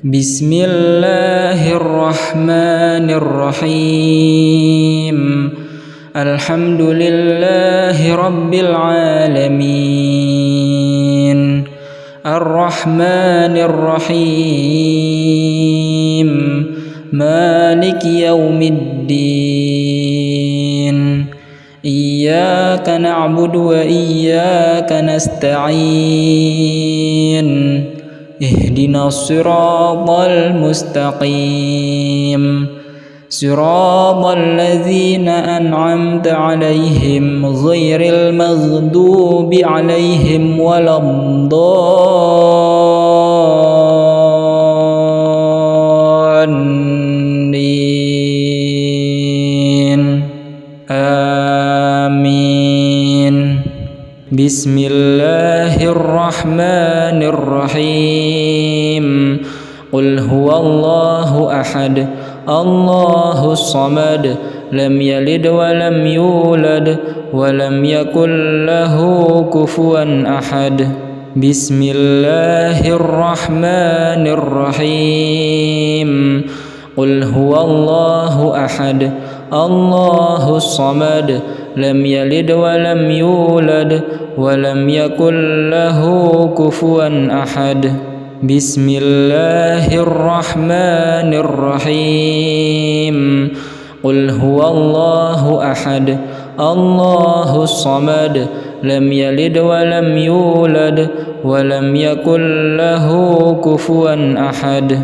بسم الله الرحمن الرحيم الحمد لله رب العالمين الرحمن الرحيم مالك يوم الدين إياك نعبد وإياك نستعين اهدنا الصراط المستقيم صراط الذين أنعمت عليهم غير المغضوب عليهم ولا الضالين آمين. بسم الله الرحمن الرحيم قل هو الله أحد الله الصمد لم يلد ولم يولد ولم يكن له كفوا أحد. بسم الله الرحمن الرحيم قل هو الله أحد الله الصمد لم يلد ولم يولد ولم يكن له كفوا أحد. بسم الله الرحمن الرحيم قل هو الله أحد الله الصمد لم يلد ولم يولد ولم يكن له كفوا أحد.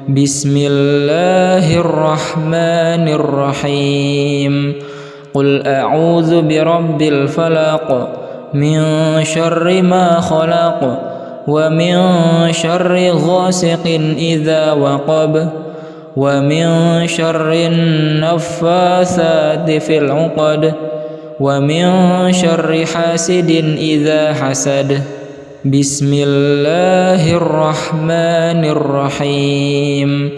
بسم الله الرحمن الرحيم قل أعوذ برب الفلق من شر ما خلق ومن شر غاسق إذا وقب ومن شر النفاثات في العقد ومن شر حاسد إذا حسد. بسم الله الرحمن الرحيم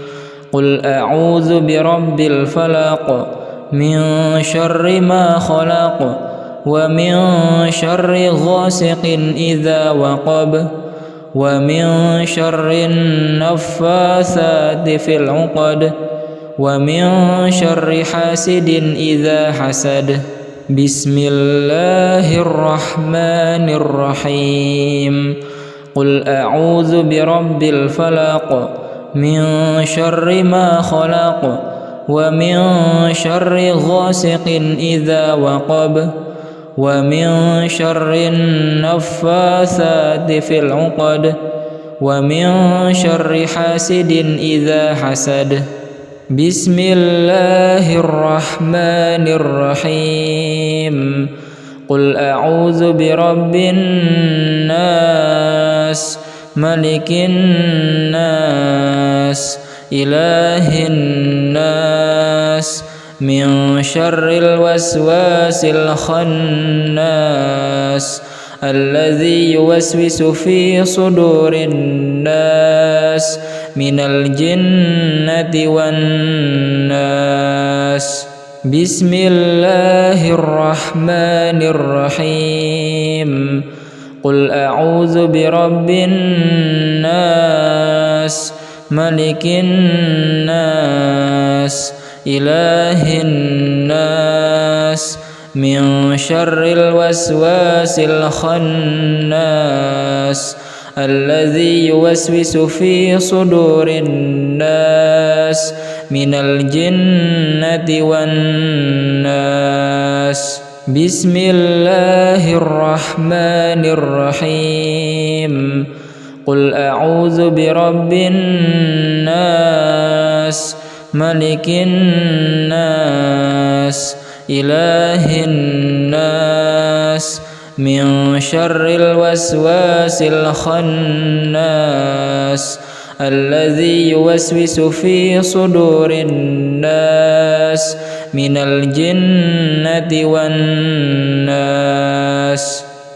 قل أعوذ برب الفلق من شر ما خلق ومن شر غاسق إذا وقب ومن شر النفاثات في العقد ومن شر حاسد إذا حسد. بسم الله الرحمن الرحيم قل أعوذ برب الفلق من شر ما خلق ومن شر غاسق إذا وقب ومن شر النفاثات في العقد ومن شر حاسد إذا حسد. بسم الله الرحمن الرحيم قل أعوذ برب الناس ملك الناس إله الناس من شر الوسواس الخناس الذي يوسوس في صدور الناس من الجنة والناس. بسم الله الرحمن الرحيم قل أعوذ برب الناس ملك الناس إله الناس من شر الوسواس الخناس الذي يوسوس في صدور الناس من الجنة والناس. بسم الله الرحمن الرحيم قل أعوذ برب الناس ملك الناس إله الناس من شر الوسواس الخناس الذي يوسوس في صدور الناس من الجنة والناس.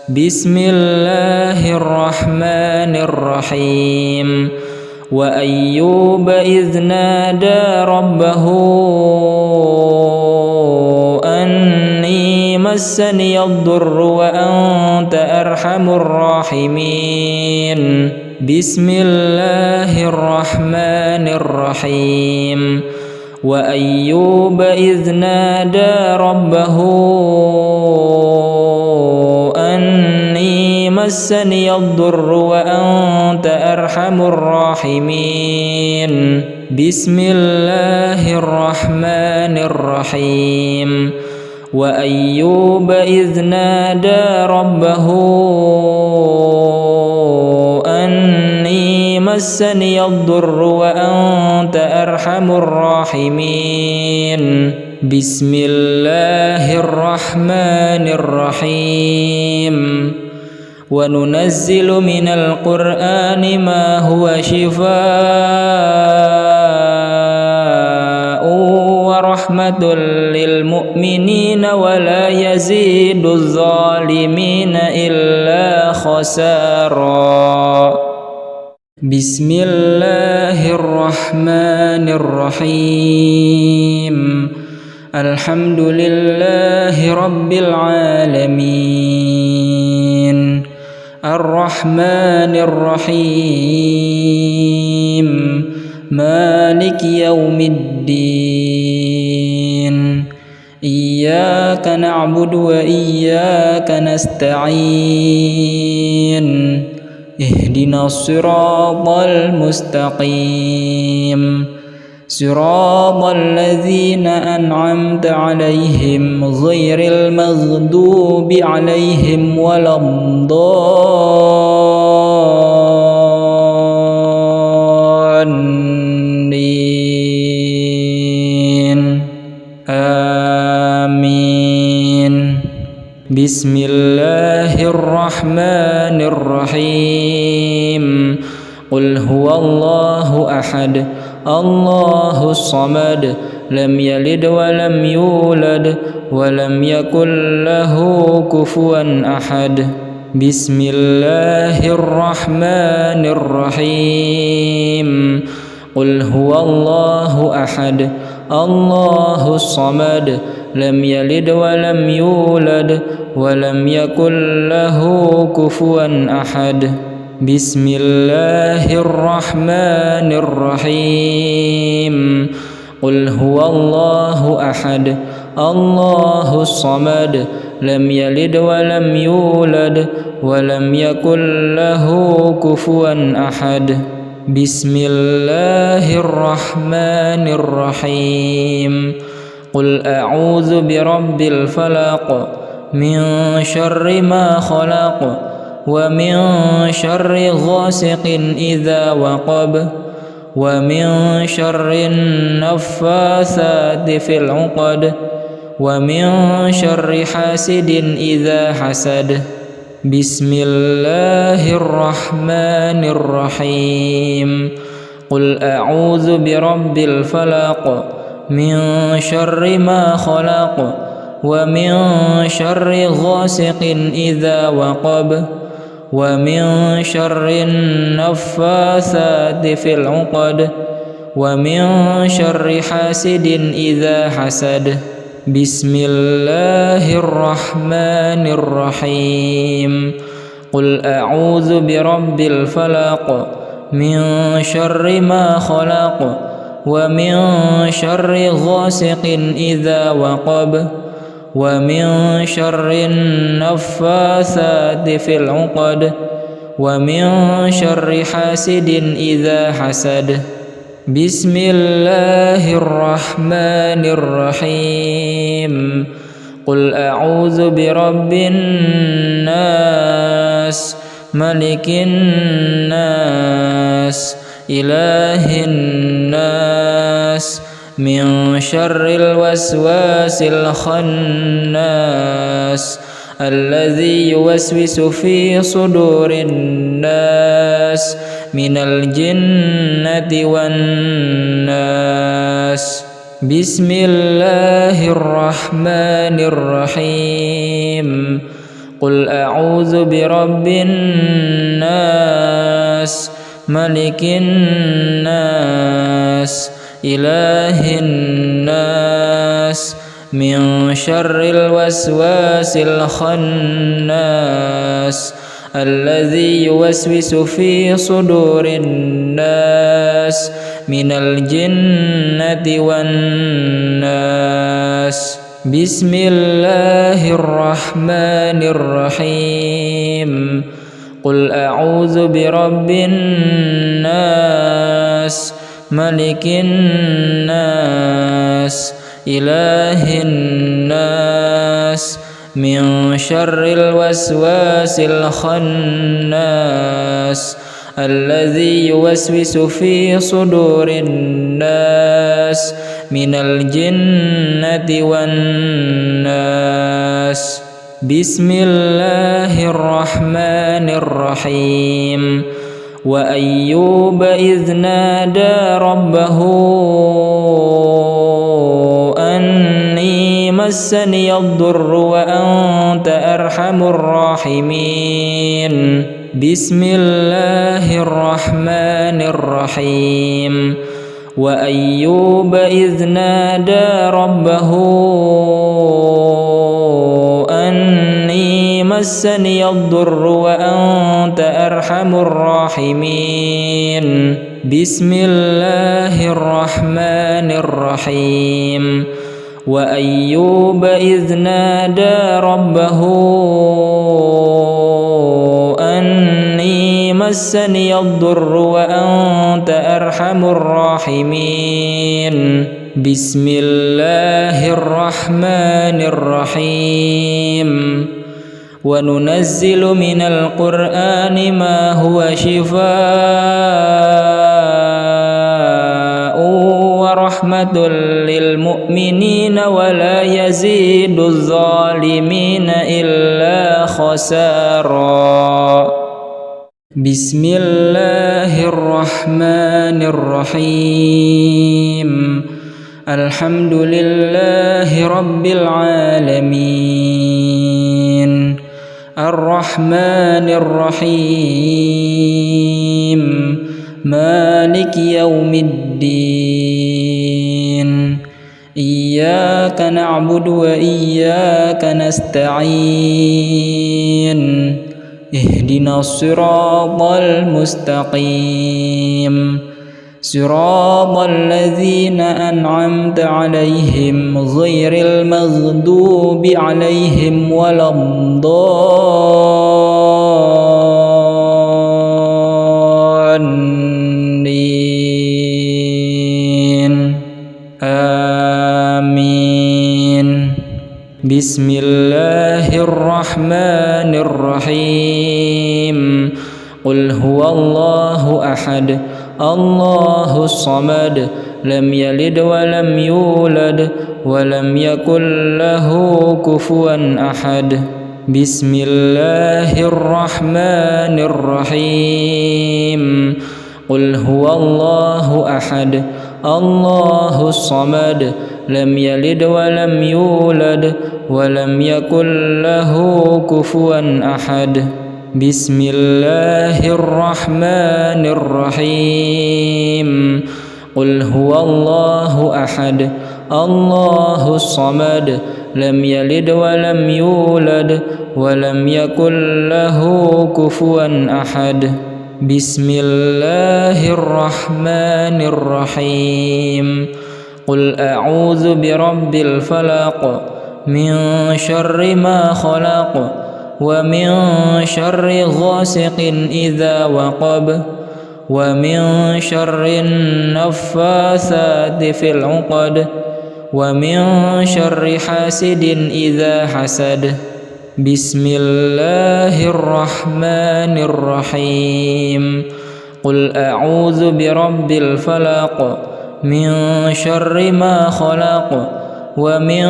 بسم الله الرحمن الرحيم وأيوب إذ نادى ربه أني مسني الضر وأنت أرحم الراحمين. بسم الله الرحمن الرحيم وأيوب إذ نادى ربه أني مسني الضر وأنت أرحم الراحمين بسم الله الرحمن الرحيم وأيوب إذ نادى ربه أني مسني الضر وأنت أرحم الراحمين بسم الله الرحمن الرحيم وننزل من القرآن ما هو شفاء ورحمة للمؤمنين ولا يزيد الظالمين إلا خسارا بسم الله الرحمن الرحيم الحمد لله رب العالمين الرحمن الرحيم مالك يوم الدين إياك نعبد وإياك نستعين اهدنا الصراط المستقيم صراط الذين أنعمت عليهم غير المغضوب عليهم ولا الضالين آمين بسم الله الرحمن الرحيم قل هو الله أحد الله الصمد لم يلد ولم يولد ولم يكن له كفوا أحد بسم الله الرحمن الرحيم قل هو الله أحد الله الصمد لم يلد ولم يولد ولم يكن له كفوا أحد بسم الله الرحمن الرحيم قل هو الله أحد الله الصمد لم يلد ولم يولد ولم يكن له كفوا أحد بسم الله الرحمن الرحيم قل أعوذ برب الفلق من شر ما خلق ومن شر غاسق إذا وقب ومن شر النفاثات في العقد ومن شر حاسد إذا حسد بسم الله الرحمن الرحيم قل أعوذ برب الفلق من شر ما خلق ومن شر غاسق إذا وقب ومن شر النفاثات في العقد ومن شر حاسد إذا حسد بسم الله الرحمن الرحيم قل أعوذ برب الفلق من شر ما خلق ومن شر غاسق إذا وقب ومن شر النفاثات في العقد ومن شر حاسد إذا حسد بسم الله الرحمن الرحيم قل أعوذ برب الناس ملك الناس إله الناس من شر الوسواس الخناس الذي يوسوس في صدور الناس من الجنة والناس بسم الله الرحمن الرحيم قل أعوذ برب الناس ملك الناس إله الناس من شر الوسواس الخناس الذي يوسوس في صدور الناس من الجنة والناس. بسم الله الرحمن الرحيم. قل أعوذ برب الناس ملك الناس إله الناس من شر الوسواس الخناس الذي يوسوس في صدور الناس من الجنة والناس. بسم الله الرحمن الرحيم. وأيوب إذ نادى ربه أني مسني الضر وأنت أرحم الراحمين. بسم الله الرحمن الرحيم. وأيوب إذ نادى ربه أني مسني الضر وأنت أرحم الراحمين. بسم الله الرحمن الرحيم. وأيوب إذ نادى ربه أني مسني الضر وأنت أرحم الراحمين. بسم الله الرحمن الرحيم. وننزل من القرآن ما هو شفاء ورحمة للمؤمنين ولا يزيد الظالمين إلا خسارا. بسم الله الرحمن الرحيم. الحمد لله رب العالمين الرحمن الرحيم مالك يوم الدين إياك نعبد وإياك نستعين اهدنا الصراط المستقيم صراط الذين أنعمت عليهم غير المغضوب عليهم ولا الضالين آمين. بسم الله الرحمن الرحيم. قل هو الله أحد الله الصمد لم يلد ولم يولد ولم يكن له كفوا أحد. بسم الله الرحمن الرحيم. قل هو الله أحد الله الصمد لم يلد ولم يولد ولم يكن له كفوا أحد. بسم الله الرحمن الرحيم. قل هو الله أحد الله الصمد لم يلد ولم يولد ولم يكن له كفوا أحد. بسم الله الرحمن الرحيم. قل أعوذ برب الفلق من شر ما خلق ومن شر غاسق إذا وقب ومن شر النفاثات في العقد ومن شر حاسد إذا حسد. بسم الله الرحمن الرحيم. قل أعوذ برب الفلق من شر ما خلق ومن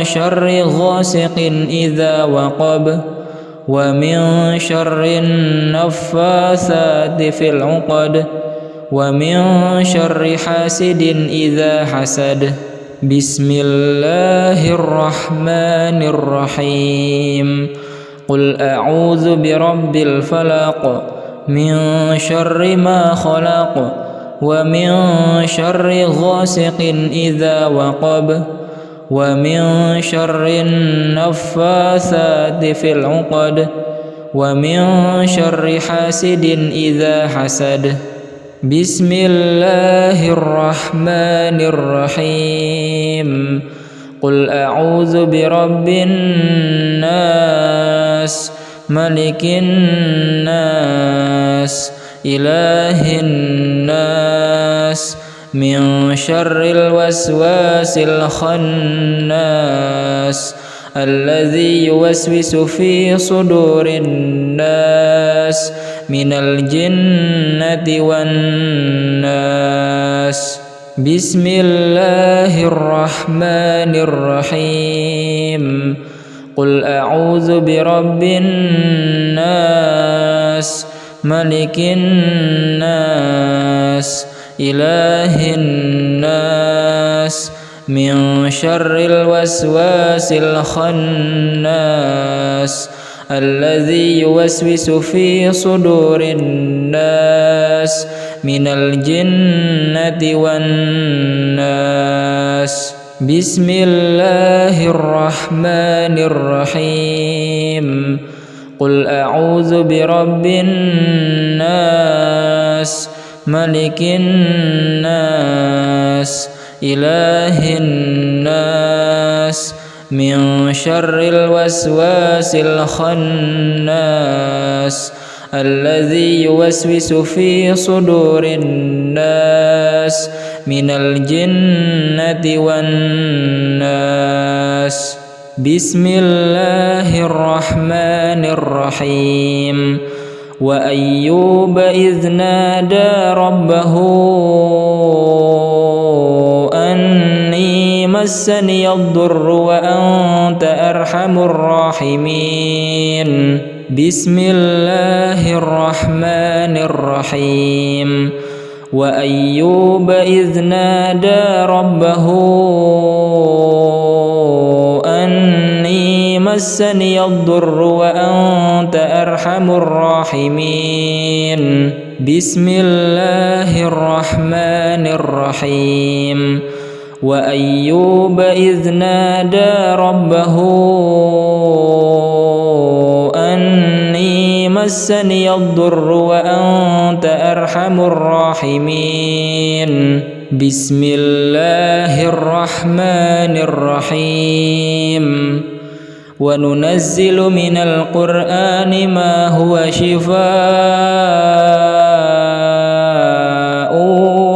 شر غاسق إذا وقب ومن شر النفاثات في العقد ومن شر حاسد إذا حسد. بسم الله الرحمن الرحيم. قل أعوذ برب الفلق من شر ما خلق ومن شر غاسق إذا وقب ومن شر النفاثات في العقد ومن شر حاسد إذا حسد بسم الله الرحمن الرحيم قل أعوذ برب الناس ملك الناس إله الناس من شر الوسواس الخناس الذي يوسوس في صدور الناس من الجنة والناس بسم الله الرحمن الرحيم قل أعوذ برب الناس ملك الناس إله الناس من شر الوسواس الخناس الذي يوسوس في صدور الناس من الجنة والناس بسم الله الرحمن الرحيم قل أعوذ برب الناس ملك الناس إله الناس من شر الوسواس الخناس الذي يوسوس في صدور الناس من الجنة والناس بسم الله الرحمن الرحيم وأيوب إذ نادى ربه أني مسني الضر وأنت أرحم الراحمين بسم الله الرحمن الرحيم وأيوب إذ نادى ربه أني مسني الضر وأنت أرحم الراحمين بسم الله الرحمن الرحيم وأيوب إذ نادى ربه أني مسني الضر وأنت أرحم الراحمين بسم الله الرحمن الرحيم وننزل من القرآن ما هو شفاء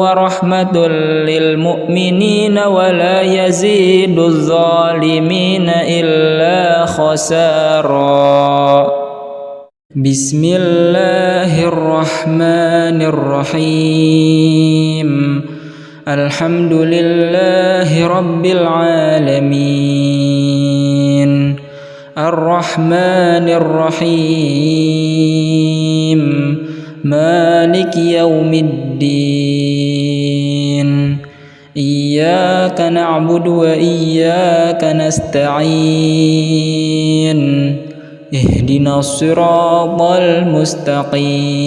ورحمة للمؤمنين ولا يزيد الظالمين إلا خسارا بسم الله الرحمن الرحيم الحمد لله رب العالمين الرحمن الرحيم مالك يوم الدين إياك نعبد وإياك نستعين اهدنا الصراط المستقيم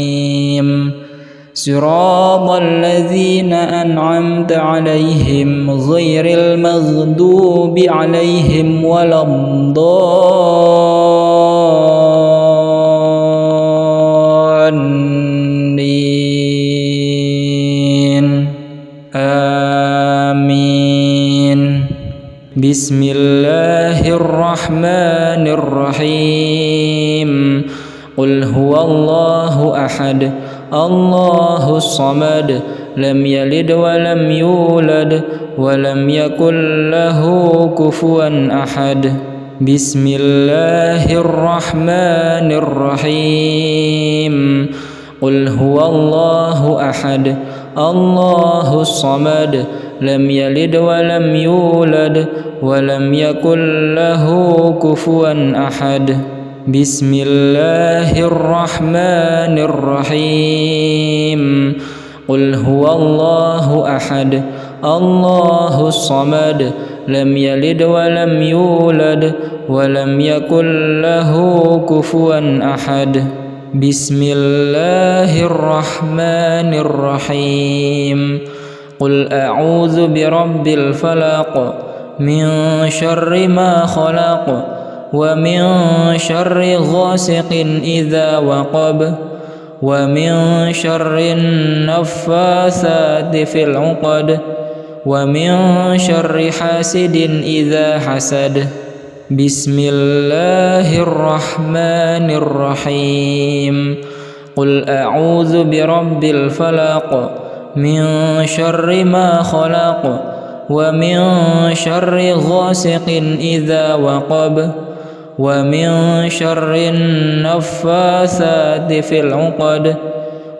صراط الذين أنعمت عليهم غير المغضوب عليهم ولا الضالين آمين بسم الله الرحمن الرحيم قل هو الله أحد الله الصمد لم يلد ولم يولد ولم يكن له كفوا أحد بسم الله الرحمن الرحيم قل هو الله أحد الله الصمد لم يلد ولم يولد ولم يكن له كفوا أحد بسم الله الرحمن الرحيم قل هو الله أحد الله الصمد لم يلد ولم يولد ولم يكن له كفوا أحد بسم الله الرحمن الرحيم قل أعوذ برب الفلق من شر ما خلق ومن شر غاسق إذا وقب ومن شر النفاثات في العقد ومن شر حاسد إذا حسد. بسم الله الرحمن الرحيم. قل أعوذ برب الفلق من شر ما خلق ومن شر غاسق إذا وقب ومن شر النفاثات في العقد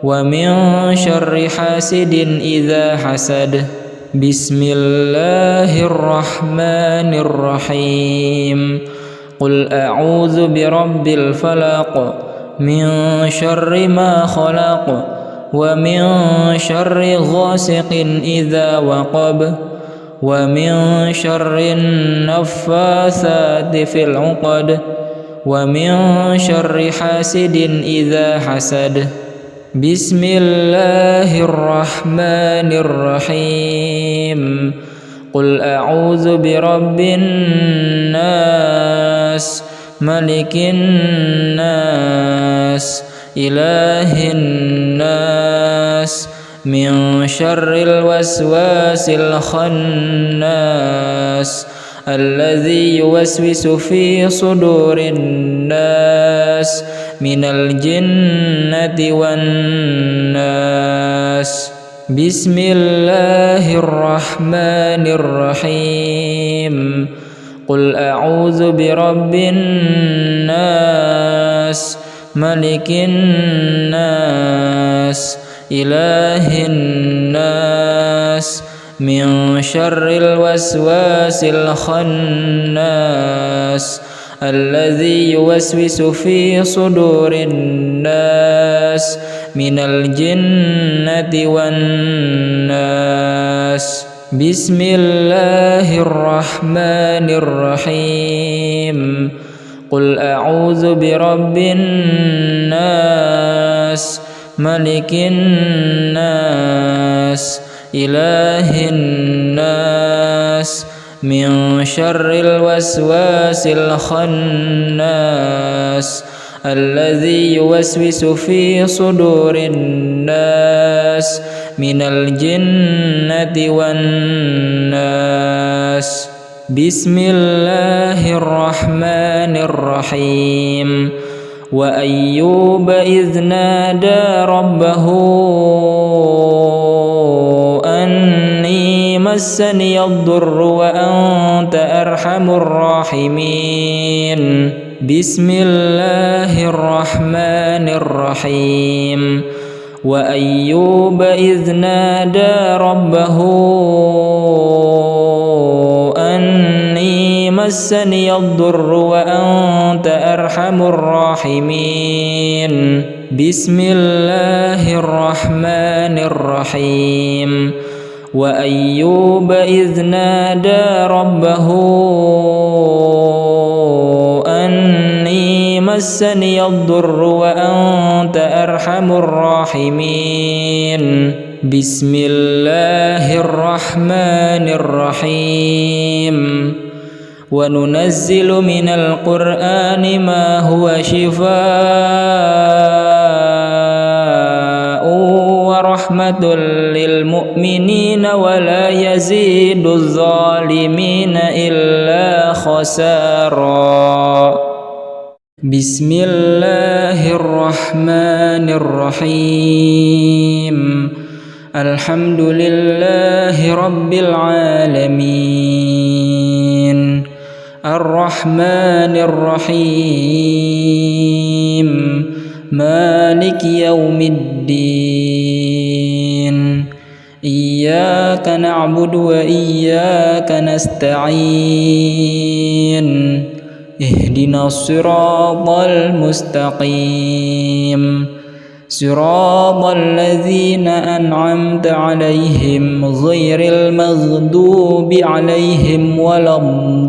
ومن شر حاسد إذا حسد. بسم الله الرحمن الرحيم. قل أعوذ برب الفلق من شر ما خلق ومن شر غاسق إذا وقب ومن شر النفاثات في العقد ومن شر حاسد إذا حسد. بسم الله الرحمن الرحيم. قل أعوذ برب الناس ملك الناس إله الناس من شر الوسواس الخناس الذي يوسوس في صدور الناس من الجنة والناس. بسم الله الرحمن الرحيم. قل أعوذ برب الناس ملك الناس إله الناس من شر الوسواس الخناس الذي يوسوس في صدور الناس من الجنة والناس. بسم الله الرحمن الرحيم. قل أعوذ برب الناس ملك الناس إله الناس من شر الوسواس الخناس الذي يوسوس في صدور الناس من الجنة والناس. بسم الله الرحمن الرحيم. وأيوب إذ نادى ربه أني مسني الضر وأنت أرحم الراحمين. بسم الله الرحمن الرحيم. وأيوب إذ نادى ربه أني مسني الضر وأنت أرحم الراحمين. بسم الله الرحمن الرحيم. وأيوب إذ نادى ربه أني مسني الضر وأنت أرحم الراحمين. بسم الله الرحمن الرحيم. وننزل من القرآن ما هو شفاء ورحمة للمؤمنين ولا يزيد الظالمين إلا خسارا. بسم الله الرحمن الرحيم. الحمد لله رب العالمين. الرحمن الرحيم. مالك يوم الدين. إياك نعبد وإياك نستعين. اهدنا الصراط المستقيم. صراط الذين أنعمت عليهم غير المغضوب عليهم ولا الضالين.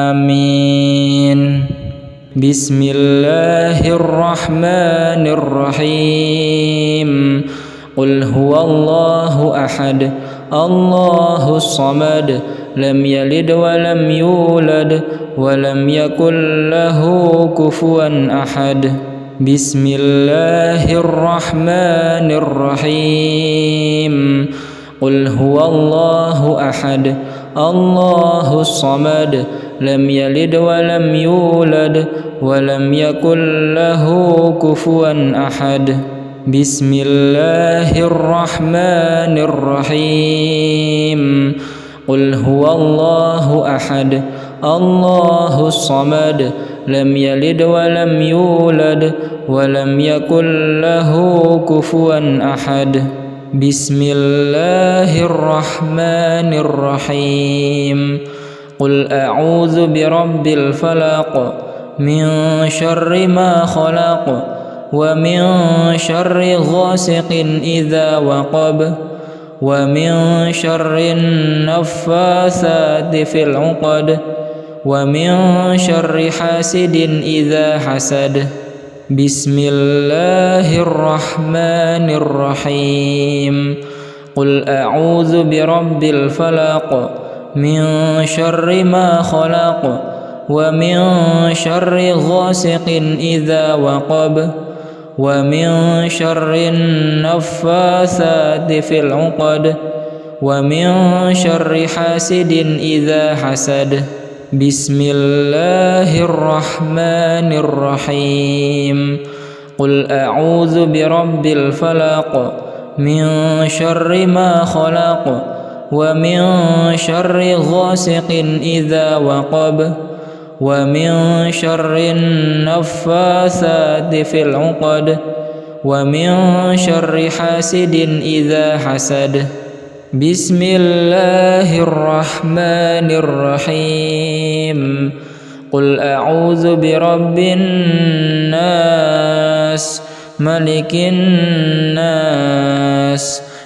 آمين. بسم الله الرحمن الرحيم قل هو الله أحد الله الصمد لم يلد ولم يولد ولم يكن له كفوا أحد بسم الله الرحمن الرحيم قل هو الله أحد الله الصمد لم يلد ولم يولد ولم يكن له كفوا أحد بسم الله الرحمن الرحيم قل هو الله أحد الله الصمد لم يلد ولم يولد ولم يكن له كفوا أحد بسم الله الرحمن الرحيم قل أعوذ برب الفلق من شر ما خلق ومن شر غاسق إذا وقب ومن شر النفاثات في العقد ومن شر حاسد إذا حسد بسم الله الرحمن الرحيم قل أعوذ برب الفلق من شر ما خلق ومن شر غاسق إذا وقب ومن شر النفاثات في العقد ومن شر حاسد إذا حسد بسم الله الرحمن الرحيم قل أعوذ برب الفلق من شر ما خلق ومن شر غاسق إذا وقب ومن شر النفاثات في العقد ومن شر حاسد إذا حسد بسم الله الرحمن الرحيم قل أعوذ برب الناس ملك الناس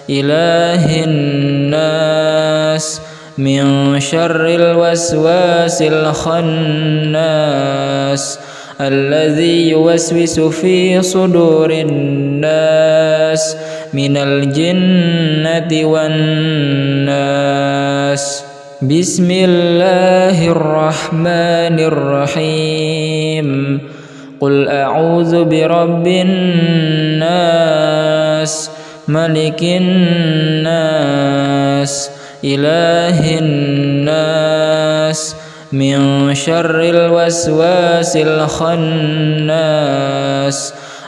إله الناس من شر الوسواس الخناس الذي يوسوس في صدور الناس من الجنة والناس بسم الله الرحمن الرحيم قل أعوذ برب الناس ملك الناس إله الناس من شر الوسواس الخناس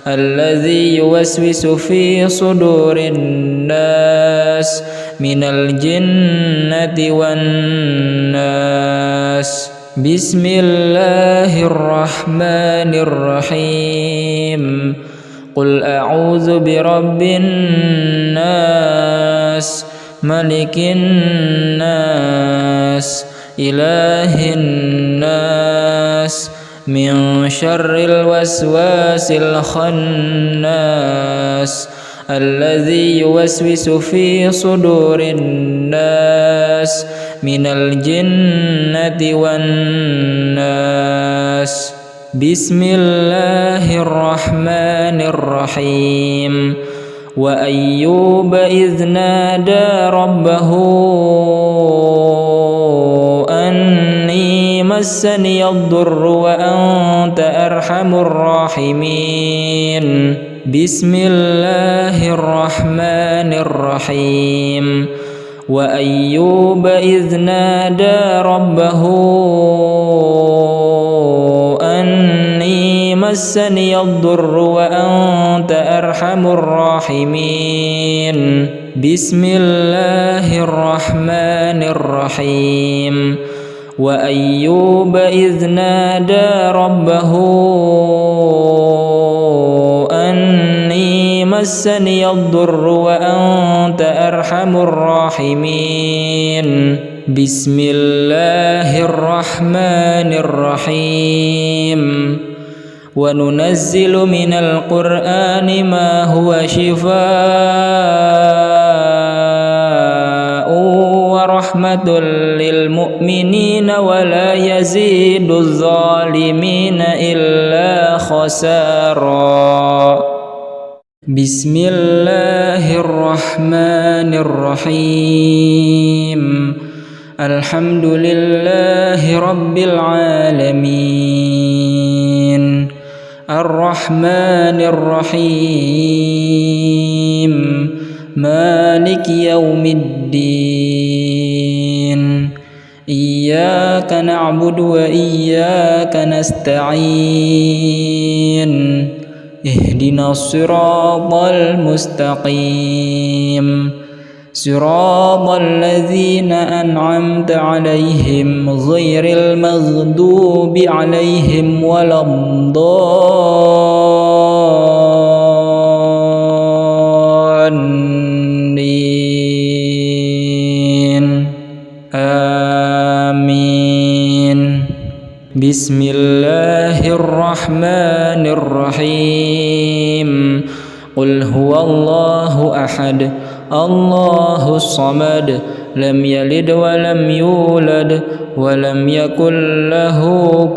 الذي يوسوس في صدور الناس من الجنة والناس بسم الله الرحمن الرحيم قل أعوذ برب الناس ملك الناس إله الناس من شر الوسواس الخناس الذي يوسوس في صدور الناس من الجنة والناس بسم الله الرحمن الرحيم وأيوب إذ نادى ربه أني مسني الضر وأنت أرحم الراحمين بسم الله الرحمن الرحيم وأيوب إذ نادى ربه أني مسني الضر وأنت أرحم الراحمين بسم الله الرحمن الرحيم وأيوب إذ نادى ربه أني مسني الضر وأنت أرحم الراحمين بسم الله الرحمن الرحيم وننزل من القرآن ما هو شفاء ورحمة للمؤمنين ولا يزيد الظالمين إلا خسارا. بسم الله الرحمن الرحيم. الحمد لله رب العالمين الرحمن الرحيم مالك يوم الدين إياك نعبد وإياك نستعين اهدنا الصراط المستقيم صراط الذين أنعمت عليهم غير المغضوب عليهم ولا الضالين آمين. بسم الله الرحمن الرحيم. قل هو الله أحد الله الصمد لم يلد ولم يولد ولم يكن له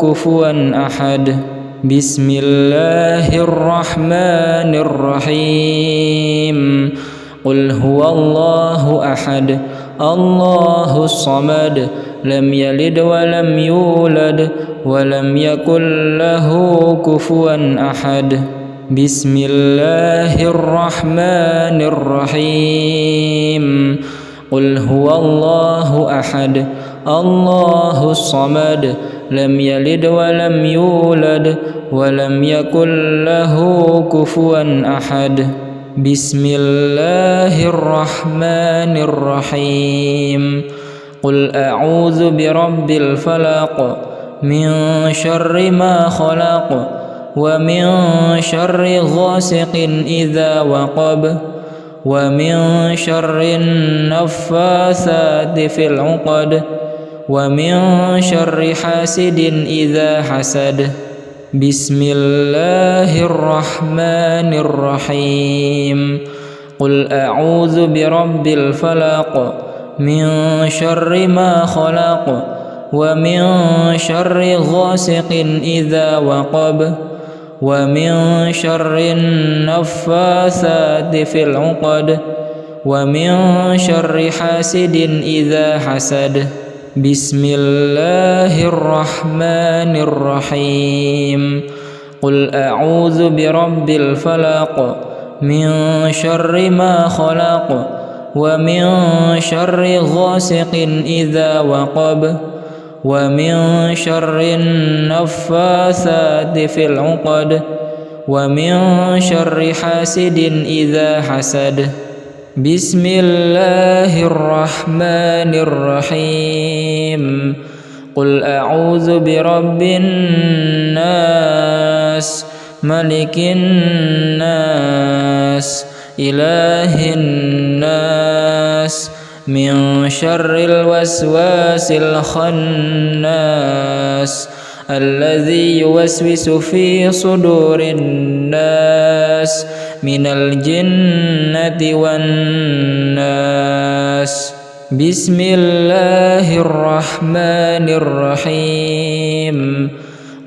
كفوا أحد. بسم الله الرحمن الرحيم. قل هو الله أحد الله الصمد لم يلد ولم يولد ولم يكن له كفوا أحد. بسم الله الرحمن الرحيم. قل هو الله أحد الله الصمد لم يلد ولم يولد ولم يكن له كفوا أحد. بسم الله الرحمن الرحيم. قل أعوذ برب الفلق من شر ما خلق ومن شر غاسق إذا وقب ومن شر النفاثات في العقد ومن شر حاسد إذا حسد. بسم الله الرحمن الرحيم. قل أعوذ برب الفلق من شر ما خلق ومن شر غاسق إذا وقب ومن شر النفاثات في العقد ومن شر حاسد إذا حسد. بسم الله الرحمن الرحيم. قل أعوذ برب الفلق من شر ما خلق ومن شر غاسق إذا وقب ومن شر النفاثات في العقد ومن شر حاسد إذا حسد. بسم الله الرحمن الرحيم. قل أعوذ برب الناس ملك الناس إله الناس من شر الوسواس الخناس الذي يوسوس في صدور الناس من الجنة والناس. بسم الله الرحمن الرحيم.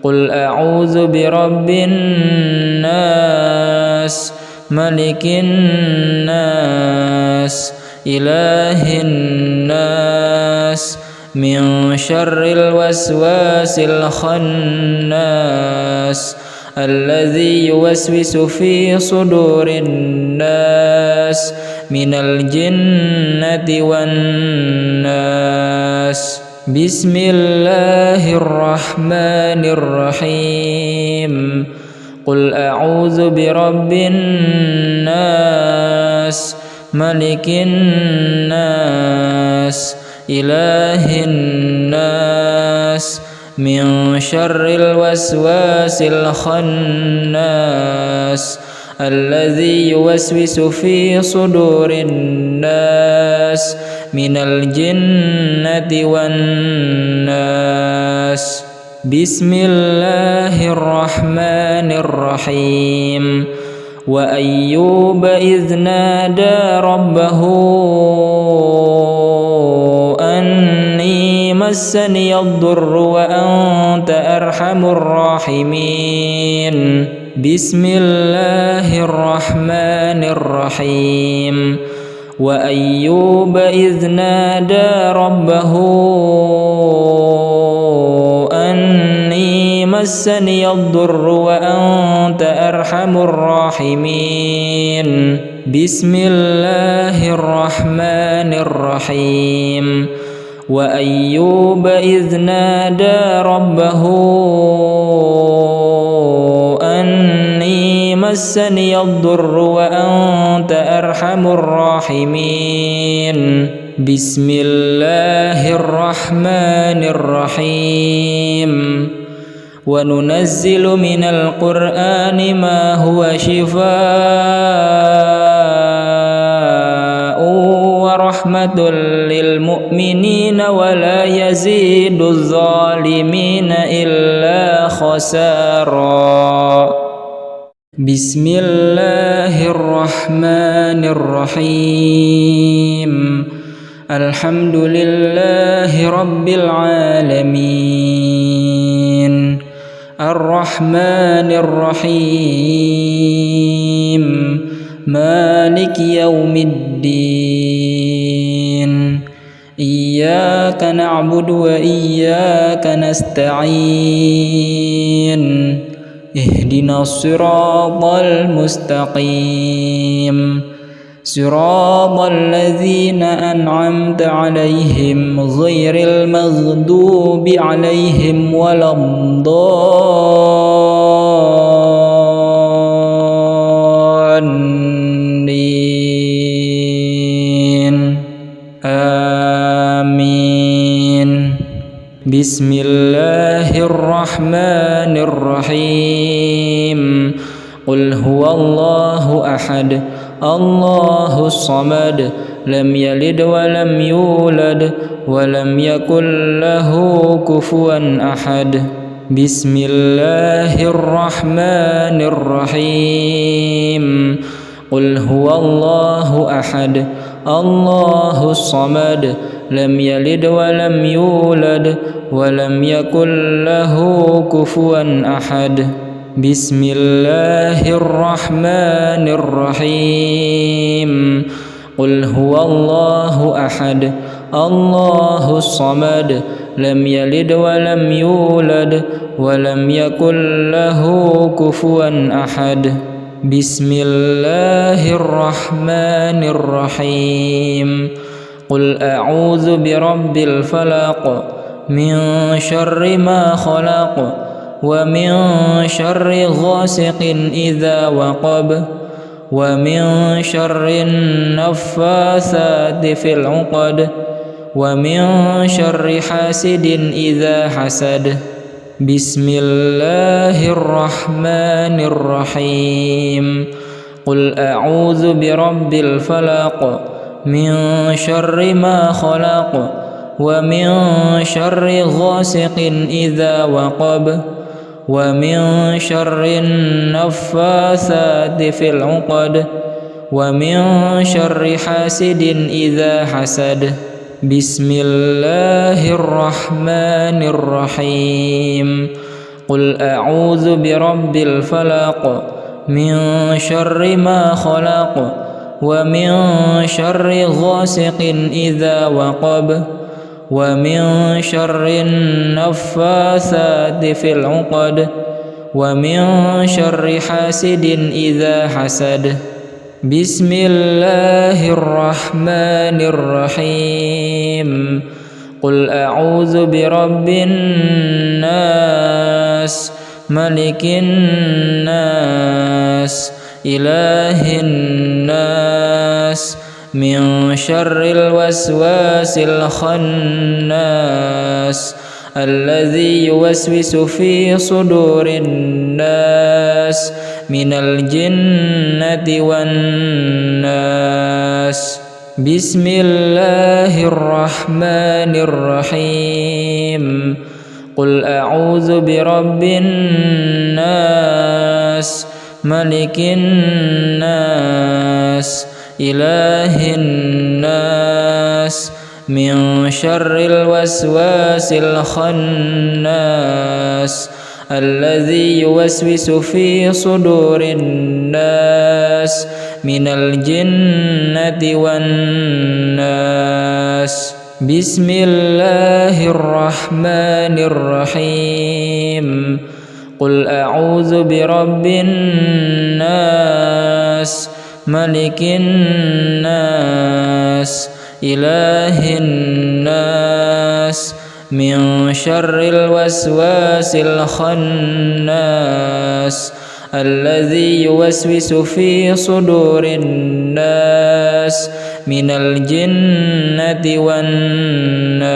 قل أعوذ برب الناس ملك الناس إله الناس من شر الوسواس الخناس الذي يوسوس في صدور الناس من الجنة والناس. بسم الله الرحمن الرحيم. قل أعوذ برب الناس ملك الناس إله الناس من شر الوسواس الخناس الذي يوسوس في صدور الناس من الجنة والناس. بسم الله الرحمن الرحيم. وأيوب إذ نادى ربه مسني الضر وأنت أرحم الراحمين بسم الله الرحمن الرحيم وأيوب إذ نادى ربه أني مسني الضر وأنت أرحم الراحمين بسم الله الرحمن الرحيم وأيوب إذ نادى ربه أني مسني الضر وأنت أرحم الراحمين بسم الله الرحمن الرحيم وننزل من القرآن ما هو شفاء ورحمة للمؤمنين ولا يزيد الظالمين إلا خسارا بسم الله الرحمن الرحيم الحمد لله رب العالمين الرحمن الرحيم مالك يوم الدين إياك نعبد وإياك نستعين اهدنا الصراط المستقيم صراط الذين أنعمت عليهم غير المغضوب عليهم ولا الضالين آمين بسم الله الرحمن الرحيم قل هو الله أحد الله الصمد لم يلد ولم يولد ولم يكن له كفوا أحد بسم الله الرحمن الرحيم قل هو الله أحد الله الصمد لم يلد ولم يولد ولم يكن له كفوا أحد بسم الله الرحمن الرحيم قل هو الله أحد الله الصمد لم يلد ولم يولد ولم يكن له كفوا أحد بسم الله الرحمن الرحيم قل أعوذ برب الفلق من شر ما خلق ومن شر غاسق إذا وقب ومن شر النفاثات في العقد ومن شر حاسد إذا حسد بسم الله الرحمن الرحيم قل أعوذ برب الفلق من شر ما خلق ومن شر غاسق إذا وقب ومن شر النفاثات في العقد ومن شر حاسد إذا حسد بسم الله الرحمن الرحيم قل أعوذ برب الفلق من شر ما خلق ومن شر غاسق إذا وقب ومن شر النفاثات في العقد ومن شر حاسد إذا حسد بسم الله الرحمن الرحيم قل أعوذ برب الناس ملك الناس إله الناس من شر الوسواس الخناس الذي يوسوس في صدور الناس من الجنة والناس بسم الله الرحمن الرحيم قل أعوذ برب الناس ملك الناس إله الناس من شر الوسواس الخناس الذي يوسوس في صدور الناس من الجنة والناس. بسم الله الرحمن الرحيم. قل أعوذ برب الناس ملك الناس إله الناس من شر الوسواس الخناس الذي يوسوس في صدور الناس من الجنة والناس.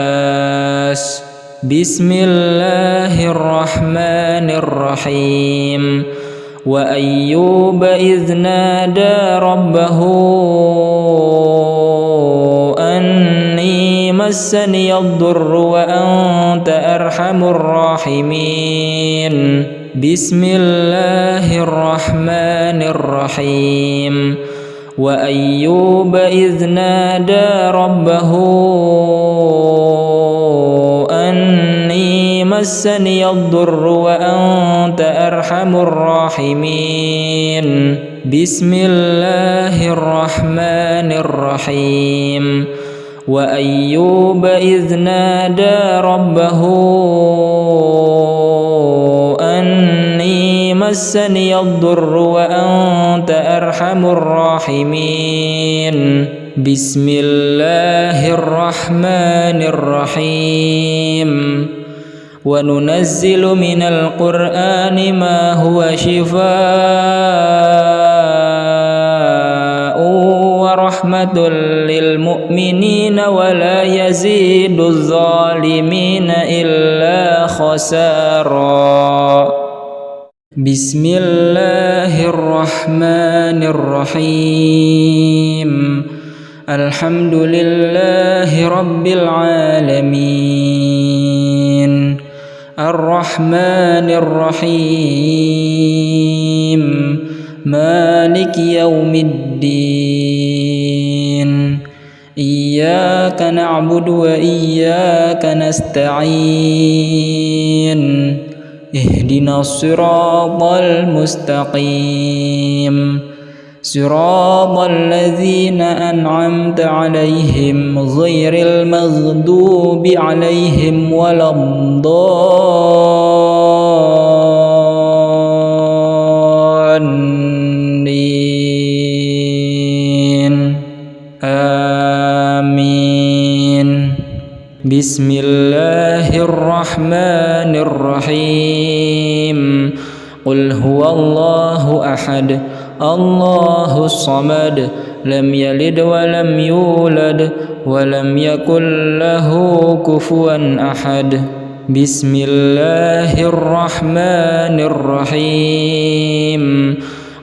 بسم الله الرحمن الرحيم. وأيوب إذ نادى ربه أني مسني الضر وأنت أرحم الراحمين. بسم الله الرحمن الرحيم. وأيوب إذ نادى ربه أني مسني الضر وأنت أرحم الراحمين. بسم الله الرحمن الرحيم. وأيوب إذ نادى ربه أني مسني الضر وأنت أرحم الراحمين. بسم الله الرحمن الرحيم. وننزل من القرآن ما هو شفاء ورحمة للمؤمنين ولا يزيد الظالمين إلا خسارا. بسم الله الرحمن الرحيم. الحمد لله رب العالمين الرحمن الرحيم مالك يوم الدين إياك نعبد وإياك نستعين اهدنا الصراط المستقيم صراط الذين أنعمت عليهم غير المغضوب عليهم ولا الضالين آمين. بسم الله الرحمن الرحيم. قل هو الله أحد الله الصمد لم يلد ولم يولد ولم يكن له كفوا أحد. بسم الله الرحمن الرحيم.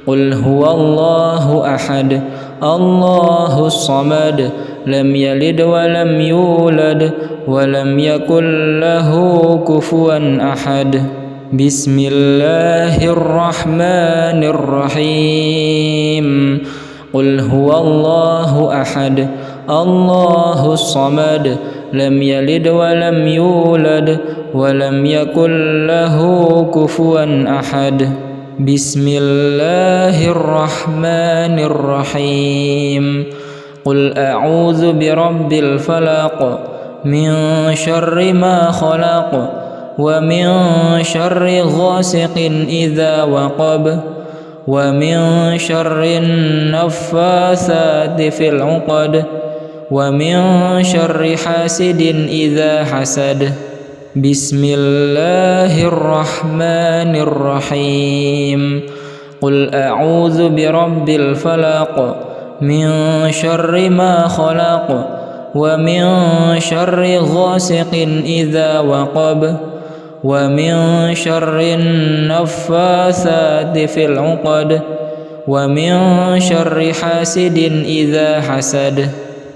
قل هو الله أحد الله الصمد لم يلد ولم يولد ولم يكن له كفوا أحد. بسم الله الرحمن الرحيم. قل هو الله أحد الله الصمد لم يلد ولم يولد ولم يكن له كفوا أحد. بسم الله الرحمن الرحيم. قل أعوذ برب الفلق من شر ما خلق ومن شر غاسق إذا وقب ومن شر النفاثات في العقد ومن شر حاسد إذا حسد. بسم الله الرحمن الرحيم. قل أعوذ برب الفلق من شر ما خلق ومن شر غاسق إذا وقب ومن شر النفاثات في العقد ومن شر حاسد إذا حسد.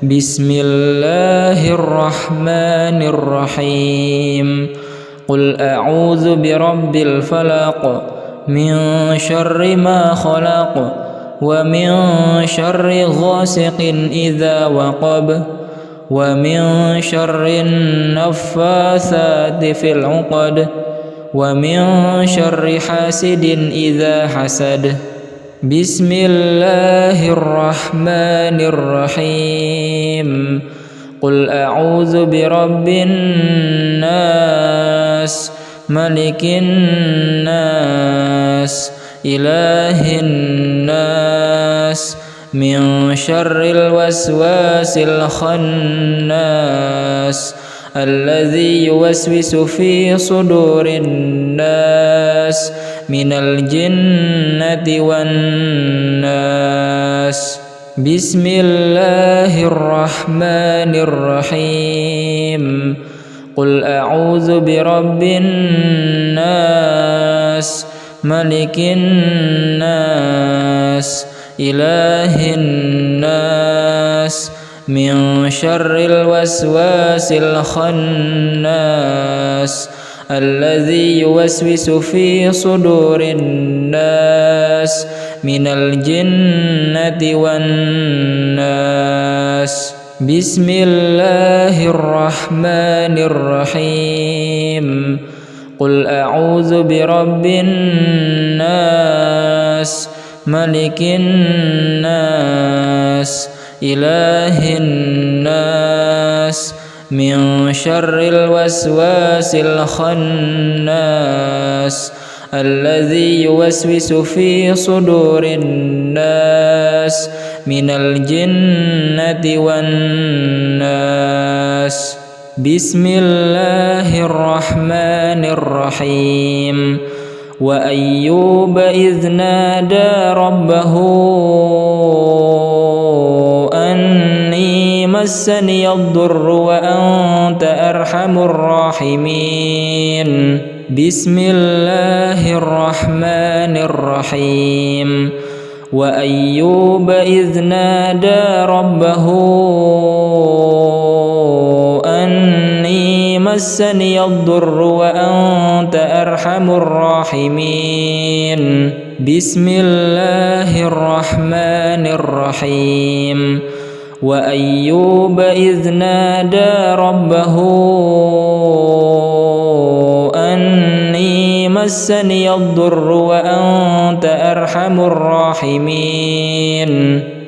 بسم الله الرحمن الرحيم. قل أعوذ برب الفلق من شر ما خلق ومن شر غاسق إذا وقب ومن شر النفاثات في العقد ومن شر حاسد إذا حسد بسم الله الرحمن الرحيم قل أعوذ برب الناس ملك الناس إله الناس من شر الوسواس الخناس الذي يوسوس في صدور الناس من الجنة والناس بسم الله الرحمن الرحيم قل أعوذ برب الناس ملك الناس إله الناس من شر الوسواس الخناس الذي يوسوس في صدور الناس من الجنة والناس بسم الله الرحمن الرحيم قل أعوذ برب الناس ملك الناس إله الناس من شر الوسواس الخناس الذي يوسوس في صدور الناس من الجنة والناس بسم الله الرحمن الرحيم وأيوب إذ نادى ربه أني مسني الضر وأنت أرحم الراحمين بسم الله الرحمن الرحيم وأيوب إذ نادى ربه أني مسني الضر وأنت أرحم الراحمين بسم الله الرحمن الرحيم وأيوب إذ نادى ربه أني مسني الضر وأنت أرحم الراحمين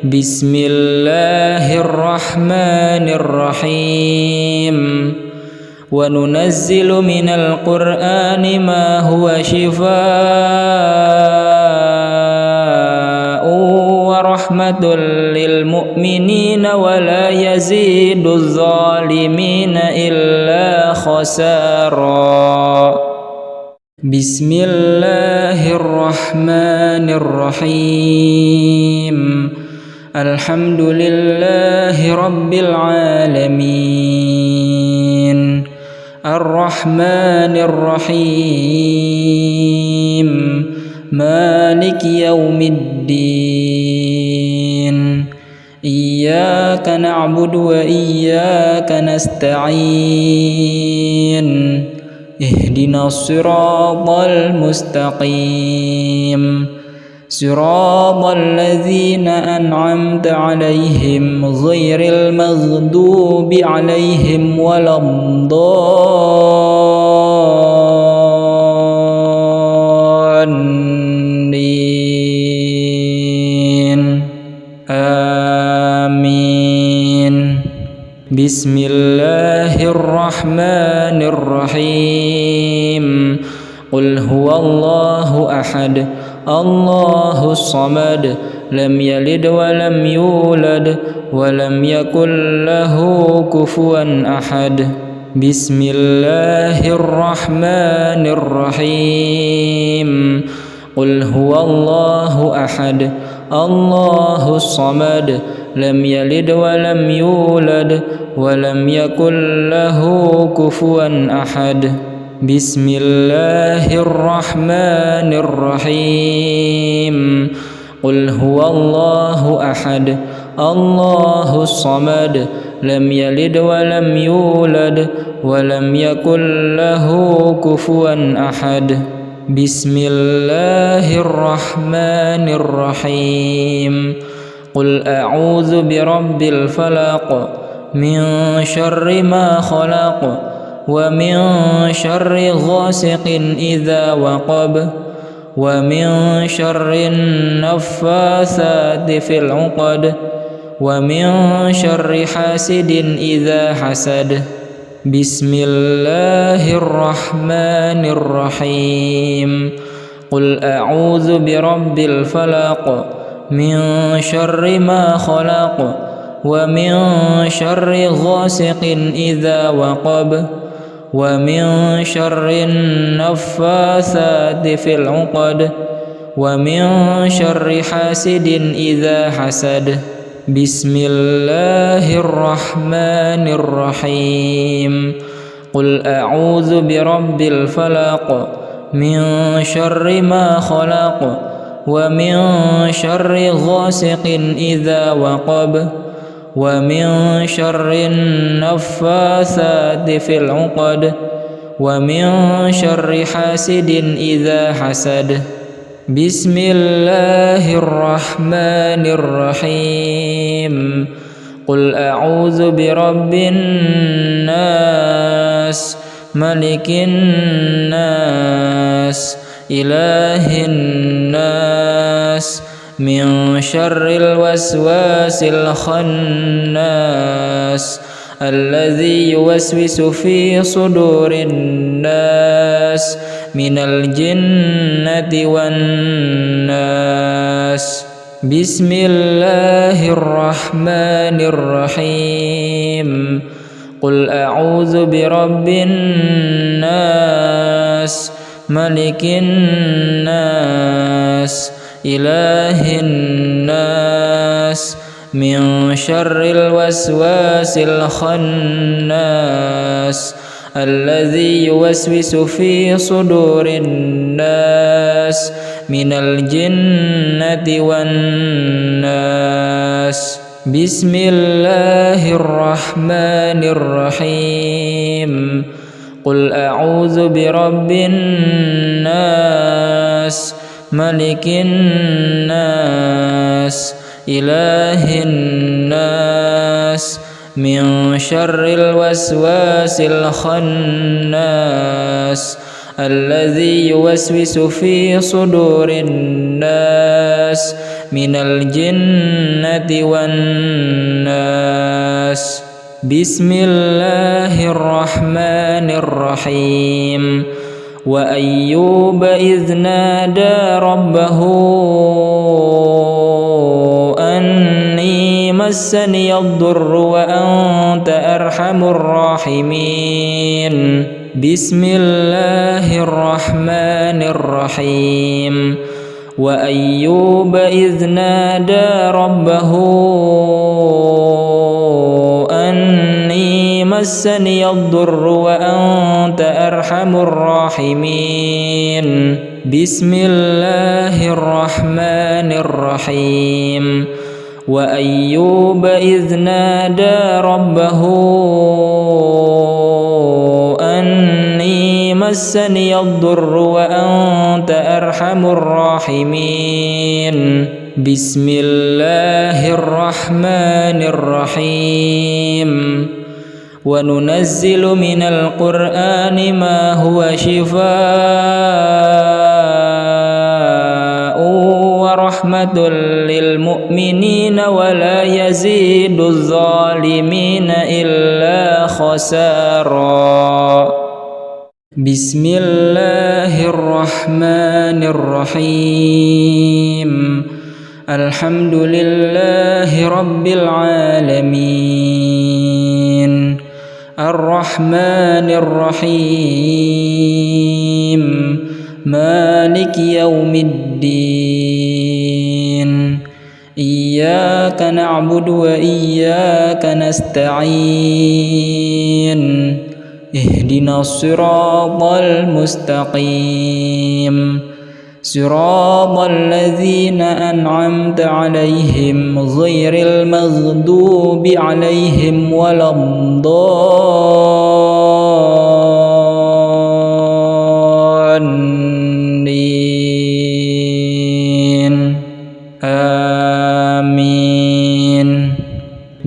بسم الله الرحمن الرحيم وننزل من القرآن ما هو شفاء ورحمة للمؤمنين ولا يزيد الظالمين إلا خسارا بسم الله الرحمن الرحيم الحمد لله رب العالمين الرحمن الرحيم مالك يوم الدين إياك نعبد وإياك نستعين اهدنا الصراط المستقيم صراط الذين أنعمت عليهم غير المغضوب عليهم ولا الضالين آمين بسم الله الرحمن الرحيم قل هو الله أحد الله الصمد لم يلد ولم يولد ولم يكن له كفوا أحد بسم الله الرحمن الرحيم قل هو الله أحد الله الصمد لم يلد ولم يولد ولم يكن له كفوا أحد بسم الله الرحمن الرحيم قل هو الله أحد الله الصمد لم يلد ولم يولد ولم يكن له كفوا أحد بسم الله الرحمن الرحيم قل أعوذ برب الفلق من شر ما خلق ومن شر غاسق إذا وقب ومن شر النفاثات في العقد ومن شر حاسد إذا حسد. بسم الله الرحمن الرحيم. قل أعوذ برب الفلق من شر ما خلق ومن شر غاسق إذا وقب ومن شر النفاثات في العقد ومن شر حاسد إذا حسد. بسم الله الرحمن الرحيم. قل أعوذ برب الفلق من شر ما خلق ومن شر غاسق إذا وقب ومن شر النفاثات في العقد ومن شر حاسد إذا حسد. بسم الله الرحمن الرحيم. قل أعوذ برب الناس ملك الناس إله الناس من شر الوسواس الخناس الذي يوسوس في صدور الناس من الجنة والناس. بسم الله الرحمن الرحيم. قل أعوذ برب الناس ملك الناس إله الناس من شر الوسواس الخناس الذي يوسوس في صدور الناس من الجنة والناس. بسم الله الرحمن الرحيم. قل أعوذ برب الناس ملك الناس إله الناس من شر الوسواس الخناس الذي يوسوس في صدور الناس من الجنة والناس. بسم الله الرحمن الرحيم. وأيوب إذ نادى ربه أني مسني الضر وأنت أرحم الراحمين. بسم الله الرحمن الرحيم. وأيوب إذ نادى ربه أني مسني الضر وأنت أرحم الراحمين. بسم الله الرحمن الرحيم. وأيوب إذ نادى ربه أني مسني الضر وأنت أرحم الراحمين. بسم الله الرحمن الرحيم. وننزل من القرآن ما هو شفاء ورحمة للمؤمنين ولا يزيد الظالمين إلا خسارا. بسم الله الرحمن الرحيم. الحمد لله رب العالمين الرحمن الرحيم مالك يوم الدين. إياك نعبد وإياك نستعين. اهدنا الصراط المستقيم صراط الذين أنعمت عليهم غير المغضوب عليهم ولا الضالين. آمين.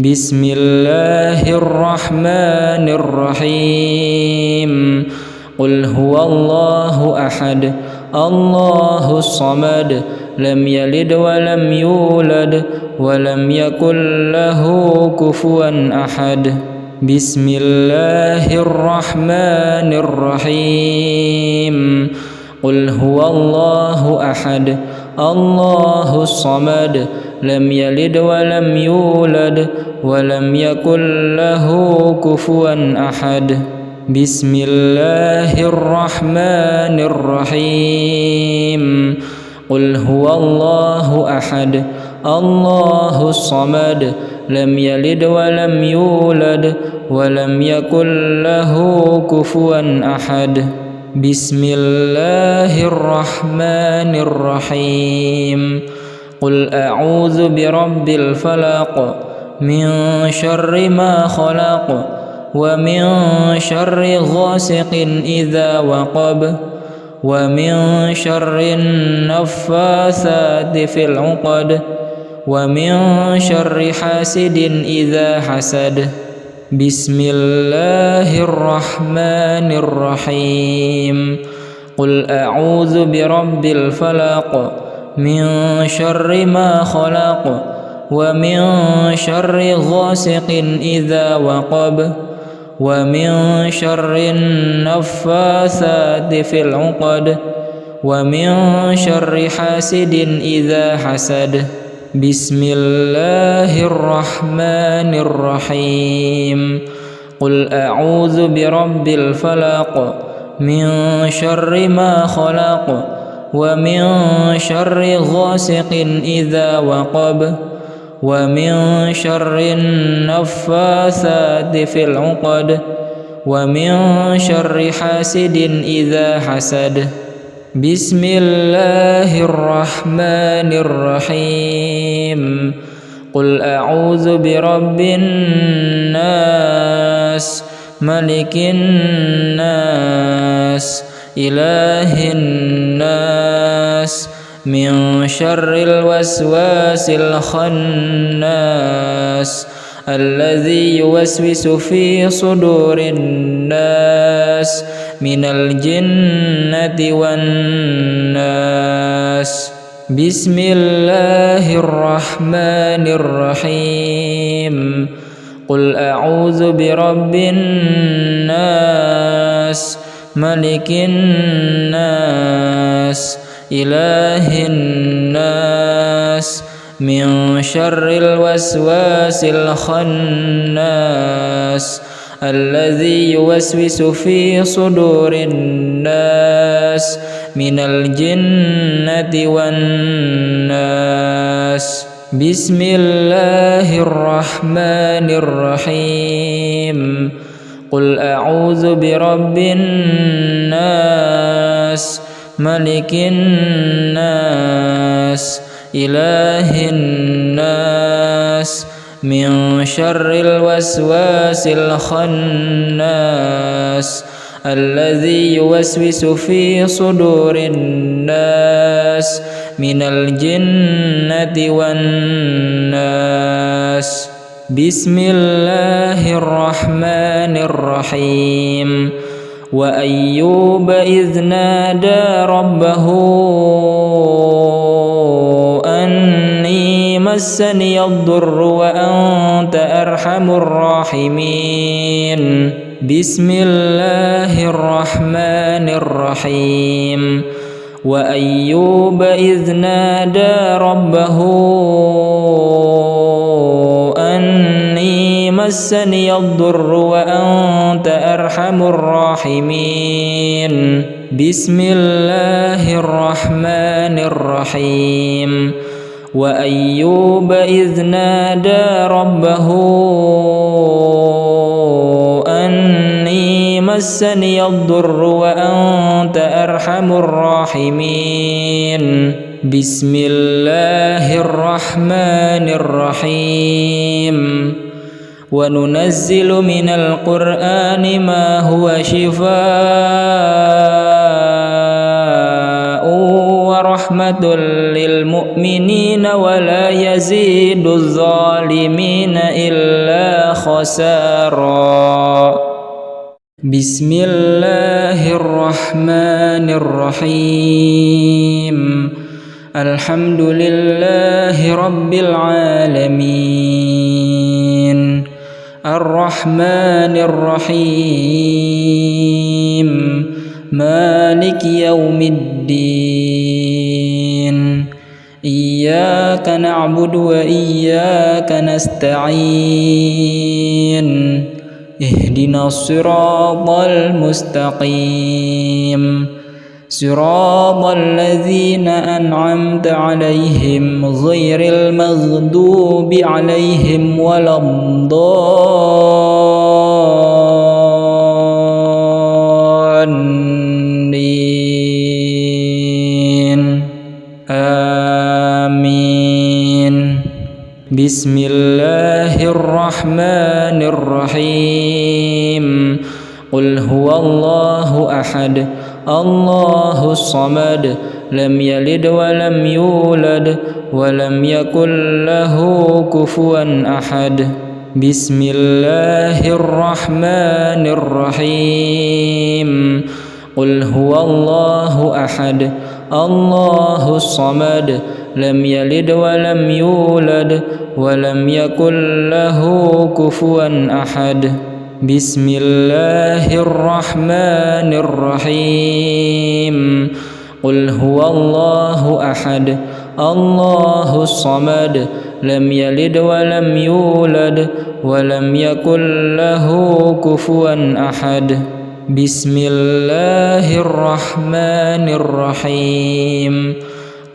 بسم الله الرحمن الرحيم قل هو الله أحد الله الصمد لم يلد ولم يولد ولم يكن له كفوا أحد بسم الله الرحمن الرحيم قل هو الله أحد الله الصمد لم يلد ولم يولد ولم يكن له كفوا أحد بسم الله الرحمن الرحيم قل هو الله أحد الله الصمد لم يلد ولم يولد ولم يكن له كفوا أحد بسم الله الرحمن الرحيم قل أعوذ برب الفلق من شر ما خلق ومن شر غاسق إذا وقب ومن شر النفاثات في العقد ومن شر حاسد إذا حسد بسم الله الرحمن الرحيم قل أعوذ برب الفلق من شر ما خلق ومن شر غاسق إذا وقب ومن شر النفاثات في العقد ومن شر حاسد إذا حسد بسم الله الرحمن الرحيم قل أعوذ برب الفلق من شر ما خلق ومن شر غاسق إذا وقب ومن شر النفاثات في العقد ومن شر حاسد إذا حسد بسم الله الرحمن الرحيم قل أعوذ برب الناس ملك الناس إله الناس من شر الوسواس الخناس الذي يوسوس في صدور الناس من الجنة والناس بسم الله الرحمن الرحيم قل أعوذ برب الناس ملك الناس إله الناس من شر الوسواس الخناس الذي يوسوس في صدور الناس من الجنة والناس بسم الله الرحمن الرحيم قل أعوذ برب الناس ملك الناس إله الناس من شر الوسواس الخناس الذي يوسوس في صدور الناس من الجنة والناس بسم الله الرحمن الرحيم وأيوب إذ نادى ربه أني مسني الضر وأنت أرحم الراحمين بسم الله الرحمن الرحيم وأيوب إذ نادى ربه أني مسني الضر وأنت أرحم الراحمين بسم الله الرحمن الرحيم وأيوب إذ نادى ربه أني مسني الضر وأنت أرحم الراحمين بسم الله الرحمن الرحيم وننزل من القرآن ما هو شفاء رحمة للمؤمنين ولا يزيد الظالمين إلا خسارا. بسم الله الرحمن الرحيم. الحمد لله رب العالمين الرحمن الرحيم مالك يوم الدين إياك نعبد وإياك نستعين اهدنا الصراط المستقيم صراط الذين أنعمت عليهم غير المغضوب عليهم ولا الضالين آمين. بسم الله الرحمن الرحيم. قل هو الله أحد الله الصمد لم يلد ولم يولد ولم يكن له كفوا أحد. بسم الله الرحمن الرحيم. قل هو الله أحد الله الصمد لم يلد ولم يولد ولم يكن له كفوا أحد. بسم الله الرحمن الرحيم. قل هو الله أحد الله الصمد لم يلد ولم يولد ولم يكن له كفوا أحد. بسم الله الرحمن الرحيم.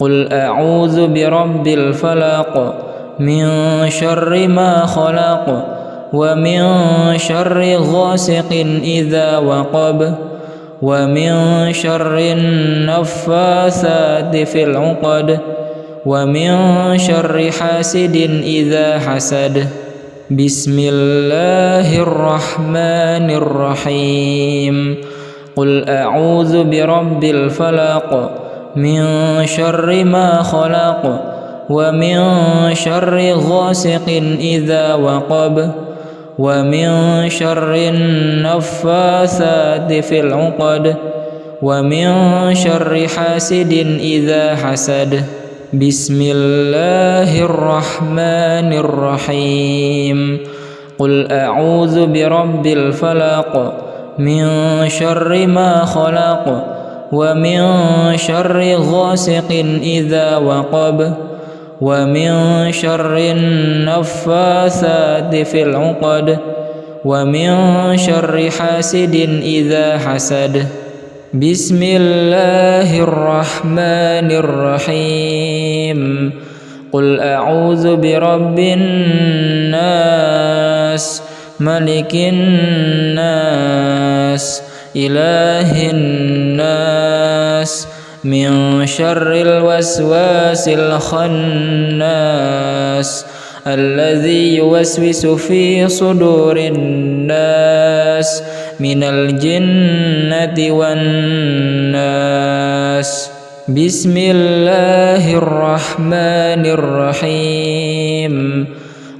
قل أعوذ برب الفلق من شر ما خلق ومن شر غاسق إذا وقب ومن شر النفاثات في العقد ومن شر حاسد إذا حسد. بسم الله الرحمن الرحيم. قل أعوذ برب الفلق من شر ما خلق ومن شر غاسق إذا وقب ومن شر النفاثات في العقد ومن شر حاسد إذا حسد. بسم الله الرحمن الرحيم. قل أعوذ برب الفلق من شر ما خلق ومن شر غاسق إذا وقب ومن شر النفاثات في العقد ومن شر حاسد إذا حسد. بسم الله الرحمن الرحيم. قل أعوذ برب الناس ملك الناس إله الناس من شر الوسواس الخناس الذي يوسوس في صدور الناس من الجنة والناس. بسم الله الرحمن الرحيم.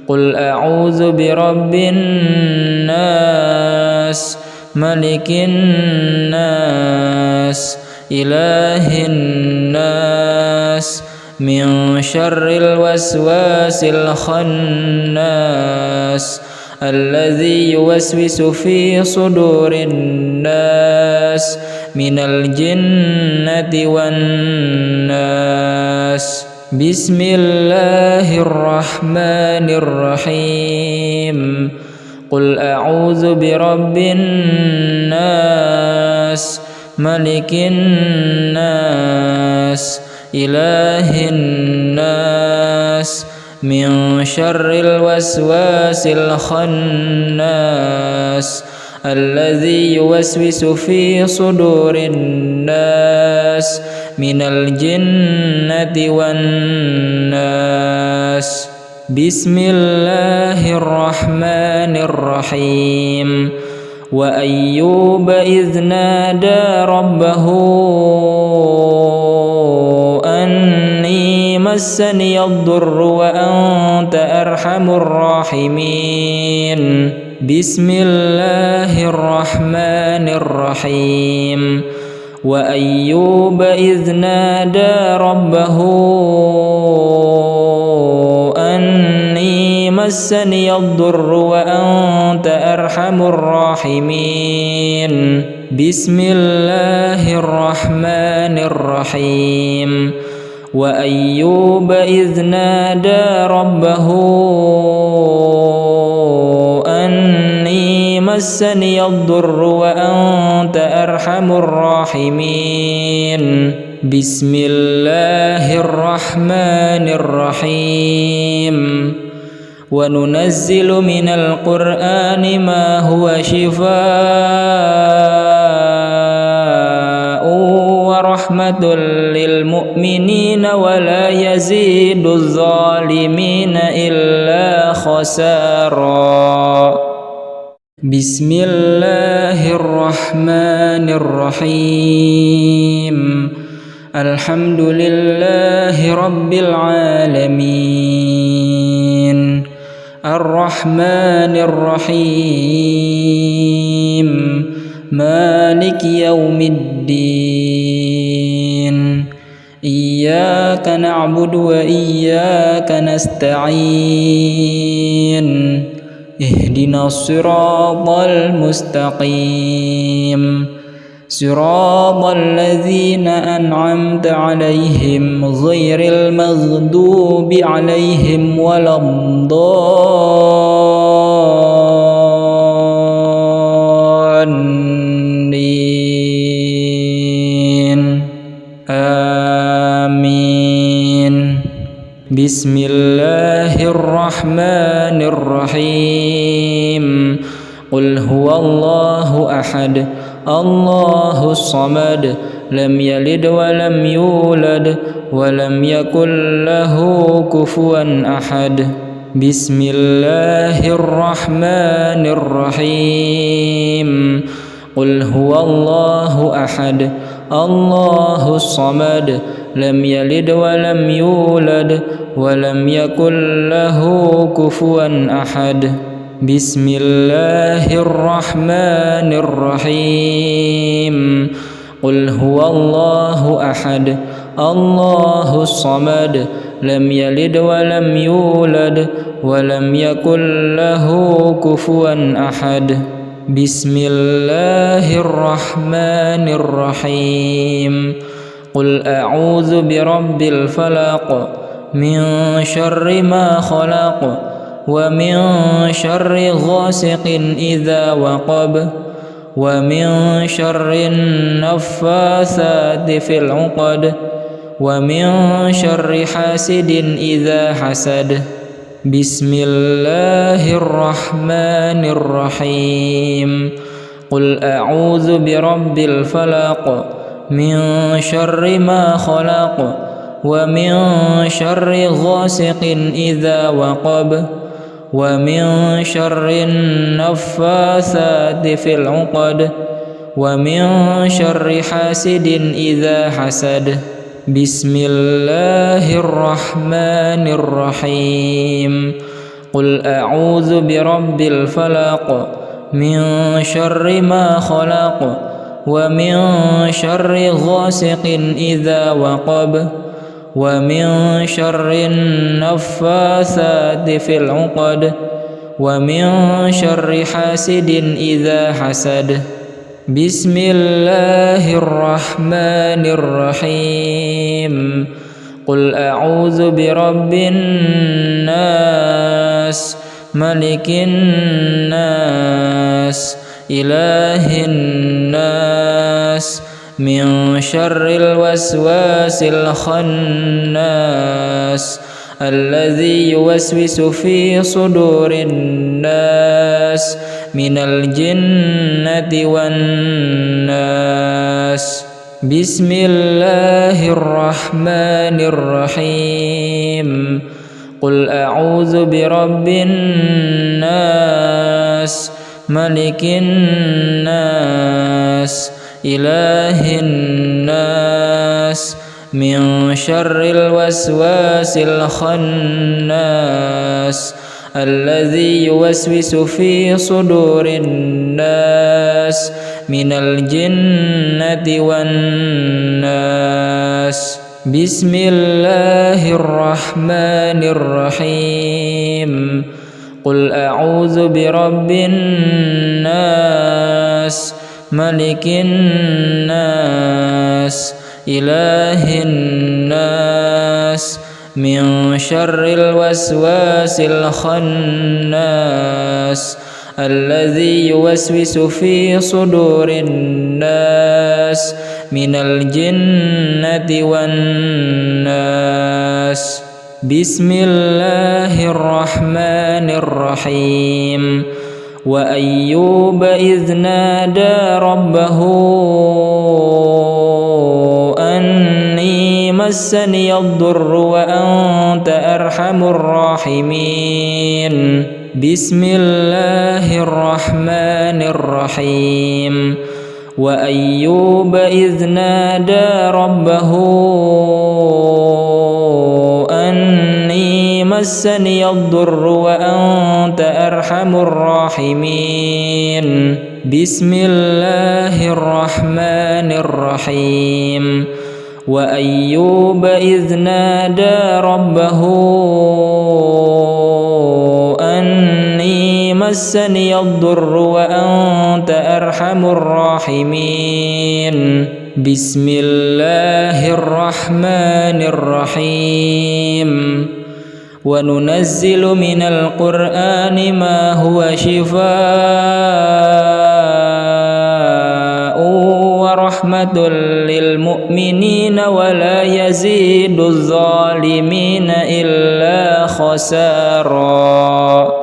قل أعوذ برب الناس ملك الناس إله الناس من شر الوسواس الخناس الذي يوسوس في صدور الناس من الجنة والناس. بسم الله الرحمن الرحيم. قل أعوذ برب الناس ملك الناس إله الناس من شر الوسواس الخناس الذي يوسوس في صدور الناس من الجنة والناس. بسم الله الرحمن الرحيم. وأيوب إذ نادى ربه مسني الضر وأنت أرحم الراحمين بسم الله الرحمن الرحيم وأيوب إذ نادى ربه أني مسني الضر وأنت أرحم الراحمين بسم الله الرحمن الرحيم وأيوب إذ نادى ربه أني مسني الضر وأنت أرحم الراحمين بسم الله الرحمن الرحيم وننزل من القرآن ما هو شفاء ورحمة للمؤمنين ولا يزيد الظالمين إلا خسارا بسم الله الرحمن الرحيم الحمد لله رب العالمين الرحمن الرحيم مالك يوم الدين إياك نعبد وإياك نستعين اهدنا الصراط المستقيم صراط الذين أنعمت عليهم غير المغضوب عليهم ولا الضالين آمين بسم الله الرحمن الرحيم قل هو الله أحد الله الصمد لم يلد ولم يولد ولم يكن له كفوا أحد بسم الله الرحمن الرحيم قل هو الله أحد الله الصمد لم يلد ولم يولد ولم يكن له كفوا أحد بسم الله الرحمن الرحيم قل هو الله أحد الله الصمد لم يلد ولم يولد ولم يكن له كفوا أحد بسم الله الرحمن الرحيم قل أعوذ برب الفلق من شر ما خلق ومن شر غاسق إذا وقب ومن شر النفاثات في العقد ومن شر حاسد إذا حسد بسم الله الرحمن الرحيم قل أعوذ برب الفلق من شر ما خلق ومن شر غاسق إذا وقب ومن شر النفاثات في العقد ومن شر حاسد إذا حسد بسم الله الرحمن الرحيم قل أعوذ برب الفلق من شر ما خلق ومن شر غاسق إذا وقب ومن شر النفاثات في العقد ومن شر حاسد إذا حسد بسم الله الرحمن الرحيم قل أعوذ برب الناس ملك الناس إله الناس من شر الوسواس الخناس الذي يوسوس في صدور الناس من الجنة والناس بسم الله الرحمن الرحيم قل أعوذ برب الناس ملك الناس إله الناس من شر الوسواس الخناس الذي يوسوس في صدور الناس من الجنة والناس. بسم الله الرحمن الرحيم. قل أعوذ برب الناس ملك الناس إله الناس من شر الوسواس الخناس الذي يوسوس في صدور الناس من الجنة والناس. بسم الله الرحمن الرحيم. وأيوب إذ نادى ربه أني مسني الضر وأنت أرحم الراحمين. بسم الله الرحمن الرحيم. وأيوب إذ نادى ربه أني مسني الضر وأنت أرحم الراحمين. بسم الله الرحمن الرحيم. وأيوب إذ نادى ربه أني مسني الضر وأنت أرحم الراحمين. بسم الله الرحمن الرحيم. وننزل من القرآن ما هو شفاء ورحمة للمؤمنين ولا يزيد الظالمين إلا خسارا.